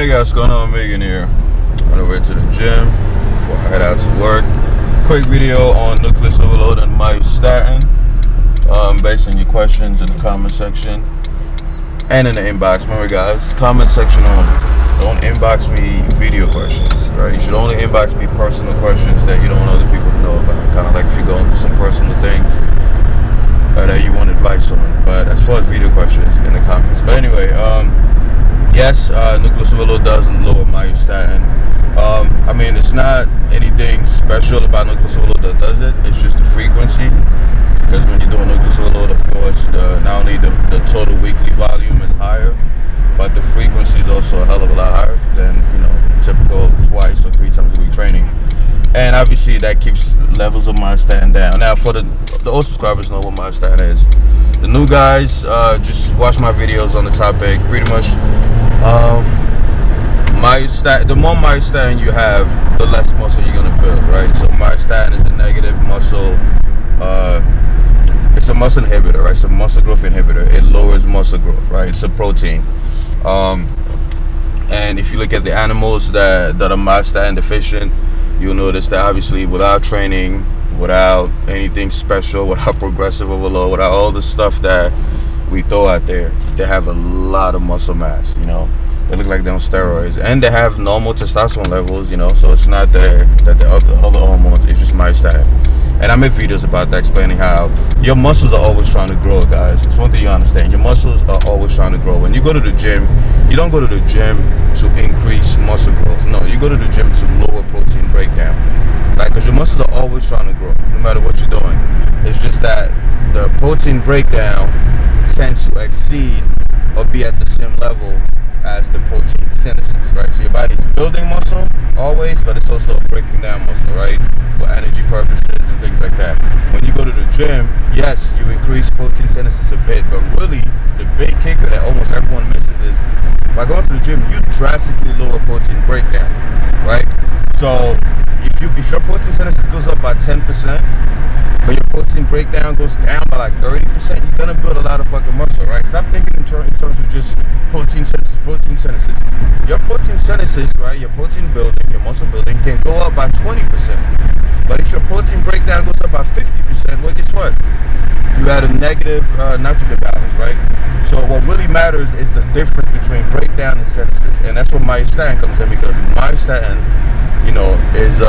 Hey guys, what's going on? Megan here. On the way to the gym before I head out to work. Quick video on Nucleus Overload and Myostatin, based on your questions in the comment section and in the inbox. Remember guys, comment section only. Don't inbox me video questions, right? You should only inbox me personal questions that you don't want other people to know about. Kind of like if you're going through some personal things that you want advice on. But as far as video questions, in the comments. But anyway, yes, Nucleus Overload does lower myostatin. I mean, it's not anything special about Nucleus Overload that does it. It's just the frequency. Because when you're doing Nucleus Overload, of course, not only the total weekly volume is higher, but the frequency is also a hell of a lot higher than, typical 2 or 3 times a week training. And obviously that keeps levels of myostatin down. Now, for the old subscribers know what myostatin is. The new guys, just watch my videos on the topic. Pretty much, myostatin. The more myostatin you have, the less muscle you're gonna build, right? So myostatin is a negative muscle. It's a muscle inhibitor, right? It's a muscle growth inhibitor. It lowers muscle growth, right? It's a protein. And if you look at the animals that are myostatin deficient, you'll notice that obviously without training, without anything special, without progressive overload, without all the stuff that we throw out there, they have a lot of muscle mass, They look like they're on steroids. And they have normal testosterone levels, so it's not that the other hormones, it's just myostatin. And I made videos about that, explaining how your muscles are always trying to grow, guys. It's one thing you understand. Your muscles are always trying to grow. When you go to the gym, you don't go to the gym to increase muscle growth. No, you go to the gym to lower protein breakdown. Like, because your muscles are always trying to grow, no matter what you're doing. It's just that the protein breakdown tends to exceed or be at the same level as the protein synthesis, right? So your body's building muscle always, but it's also breaking down muscle, right? For energy purposes and things like that. When you go to the gym, yes, you increase protein synthesis a bit, but really the big kicker that almost everyone misses is by going to the gym, you drastically lower protein breakdown, right? So if your protein synthesis goes up by 10%, but your protein breakdown goes down by like 30%, you're gonna build a lot of fucking muscle, right? Stop thinking in terms of just protein synthesis. Your protein synthesis, right? Your protein building, your muscle building can go up by 20%. But if your protein breakdown goes up by 50%, well, guess what? You had a negative nitrogen balance, right? So what really matters is the difference between breakdown and synthesis, and that's where myostatin comes in, because myostatin, is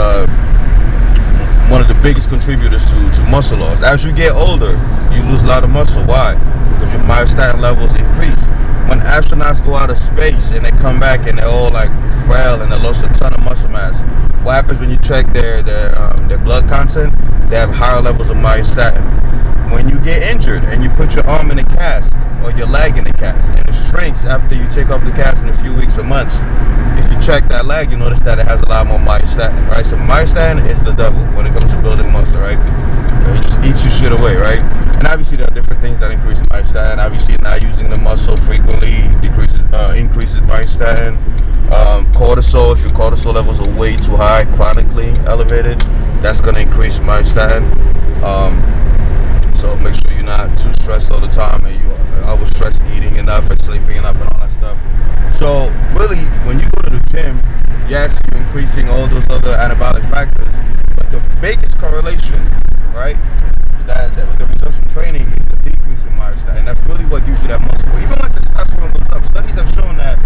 one of the biggest contributors to muscle loss. As you get older, you lose a lot of muscle. Why? Because your myostatin levels increase. When astronauts go out of space and they come back and they're all like frail and they lost a ton of muscle mass, what happens when you check their blood content? They have higher levels of myostatin. When you get injured and you put your arm in a cast or your leg in a cast and it shrinks after you take off the cast in a few weeks or months, if you check that leg, you notice that it has a lot more myostatin, right? So myostatin is the devil when it comes to building muscle, right? It just eats your shit away, right? And obviously there are different things that increase myostatin. Obviously not using the muscle frequently increases myostatin. Cortisol, if your cortisol levels are way too high, chronically elevated, that's going to increase myostatin. So make sure you're not too stressed all the time and you always stressed eating enough and sleeping enough and all that stuff. So really, when you go to the gym, yes, you're increasing all those other anabolic factors, but the biggest correlation, right, that with the results from training is the decrease in myostatin. That's really what gives you that muscle. Even when testosterone goes up, studies have shown that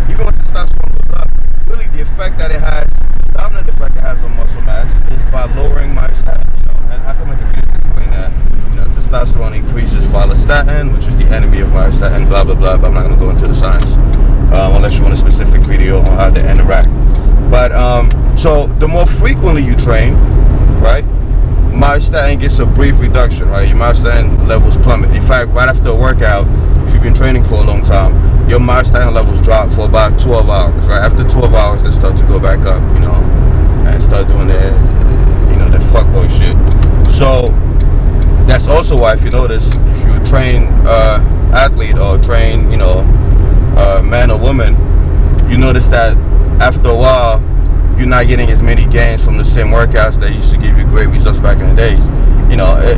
even when testosterone goes up, really the effect that it has, the dominant effect it has on muscle mass is by lowering myostatin, and I can make a video to explain that. Testosterone increases follistatin, which is the enemy of myostatin, blah, blah, blah, but I'm not going to go into the science, unless you want a specific video on how they interact. But, so the more frequently you train, right, myostatin gets a brief reduction, right? Your myostatin levels plummet. In fact, right after a workout, if you've been training for a long time, your myostatin levels drop for about 12 hours, right? After 12 hours, they start to go back up, and start doing their fuckboy shit. So that's also why, if you notice, if you're a trained athlete or trained, man or woman, you notice that after a while, you're not getting as many gains from the same workouts that used to give you great results back in the days.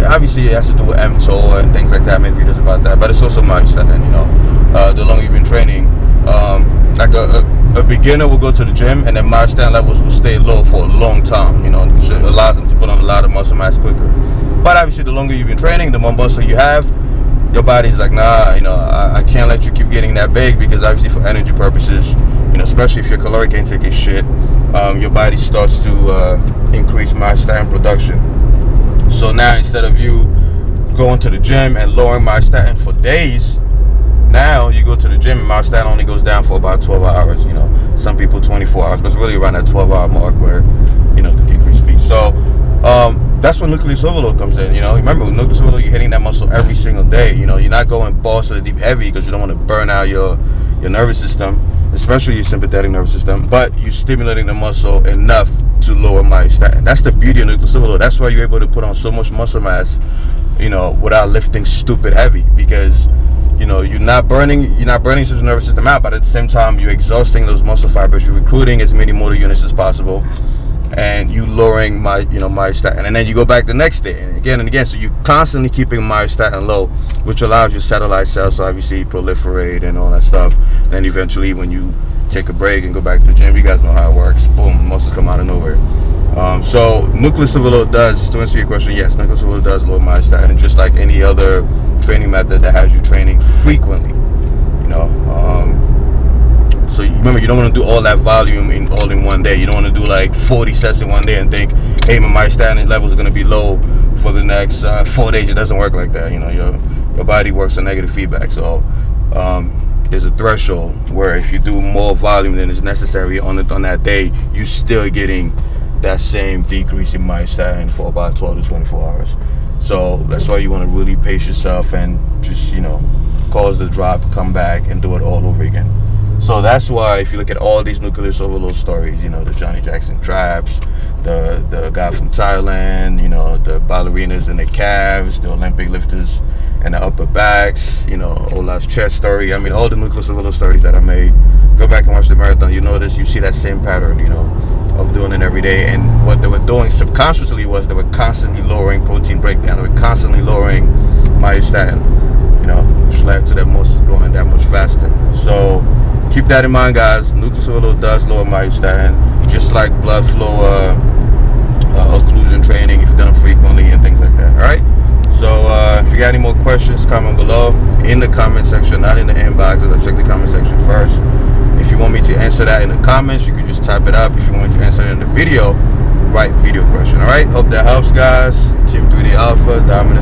Obviously it has to do with mTOR and things like that. I made videos about that, but it's also myostatin. The longer you've been training, Like a beginner will go to the gym and then myostatin levels will stay low for a long time, you know, which allows them to put on a lot of muscle mass quicker. But obviously the longer you've been training, the more muscle you have, your body's like, nah, you know, I can't let you keep getting that big, because obviously for energy purposes, you know, especially if your caloric intake is shit, your body starts to increase myostatin production. So now instead of you going to the gym and lowering myostatin for days, now you go to the gym and myostatin only goes down for about 12 hours, you know. Some people 24 hours, but it's really around that 12-hour mark where, you know, the decrease peaks. So that's when nucleus overload comes in, you know. Remember, with nucleus overload, you're hitting that muscle every single day, you know. You're not going balls to the deep heavy because you don't want to burn out your nervous system, especially your sympathetic nervous system, but you're stimulating the muscle enough to lower myostatin. That's the beauty of nucleus overload. That's why you're able to put on so much muscle mass, you know, without lifting stupid heavy, because you know you're not burning such a nervous system out, but at the same time you're exhausting those muscle fibers. You're recruiting as many motor units as possible, and you lowering myostatin, and then you go back the next day and again. So you're constantly keeping myostatin low, which allows your satellite cells to obviously proliferate and all that stuff. And then eventually, when you take a break and go back to the gym, you guys know how it works. Boom, muscles come out of nowhere. So nucleus overload does, to answer your question, yes, nucleus overload does lower myostatin, just like any other training method that has you training frequently, you know. So remember, you don't want to do all that volume all in one day. You don't want to do like 40 sets in one day and think, hey, my myostatin levels are going to be low for the next 4 days. It doesn't work like that. You know, your body works on negative feedback. So there's a threshold where if you do more volume than is necessary on that day, you're still getting that same decrease in myostatin for about 12 to 24 hours. So that's why you want to really pace yourself and just, you know, cause the drop, come back and do it all over again. So that's why if you look at all these nucleus overload stories, you know, the Johnny Jackson traps, the guy from Thailand, you know, the ballerinas and the calves, the Olympic lifters and the upper backs, you know, Olaf's chest story. I mean, all the nucleus overload stories that I made, go back and watch the marathon. You notice, you see that same pattern, you know, of doing it every day. And what they were doing subconsciously was they were constantly lowering protein breakdown. They were constantly lowering myostatin, you know, which led to their muscles growing that much faster. So keep that in mind, guys. Nucleus overload does lower myostatin, just like blood flow occlusion training if done frequently and things like that. All right. So if you got any more questions, comment below in the comment section, not in the inbox. I'll check the comment section first. If you want me to answer that in the comments, you can just type it up. If you want me to answer it in the video, write video question. All right. Hope that helps, guys. Team 3D Alpha, dominant.